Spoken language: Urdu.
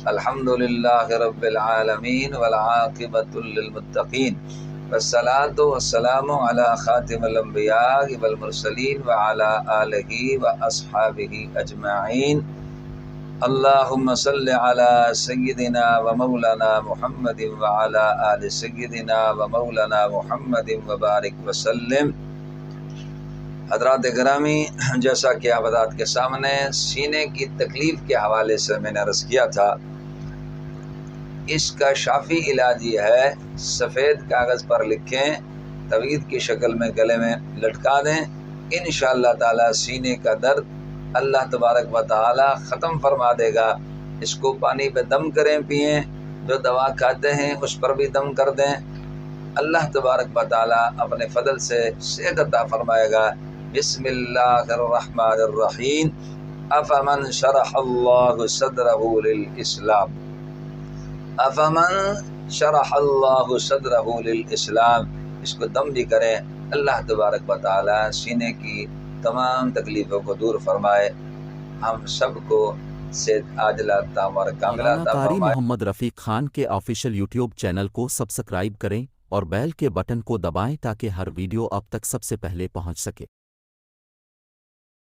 الحمد للہ رب العالمین والعاقبۃ للمتقین والصلاۃ والسلام علی خاتم الانبیاء والمرسلین وعلی آلہ واصحابہ اجمعین۔ اللہم صل علی سیدنا و مولانا محمد وعلی آل سیدنا و مولانا محمد وبارک وسلم۔ حضرات گرامی، جیسا کہ آپ حضرات کے سامنے سینے کی تکلیف کے حوالے سے میں نے عرض کیا تھا، اس کا شافی علاج یہ ہے، سفید کاغذ پر لکھیں، توید کی شکل میں گلے میں لٹکا دیں، انشاءاللہ تعالی سینے کا درد اللہ تبارک و تعالی ختم فرما دے گا۔ اس کو پانی پہ دم کریں، پئیں، جو دوا کھاتے ہیں اس پر بھی دم کر دیں، اللہ تبارک و تعالی اپنے فضل سے صحت عطا فرمائے گا۔ بسم اللہ الرحمن الرحیم۔ افمن شرح اللہ صدرہ للاسلام، افمن شرح اللہ صدرہ للاسلام، اس کو دم بھی کریں، اللہ تبارک و تعالی سینے کی تمام تکلیفوں کو دور فرمائے، ہم سب کو صحت عاجلہ تامہ اور کاملہ مولانا عطا قاری فرمائے۔ محمد رفیق خان کے آفیشیل یوٹیوب چینل کو سبسکرائب کریں اور بیل کے بٹن کو دبائیں تاکہ ہر ویڈیو اب تک سب سے پہلے پہنچ سکے۔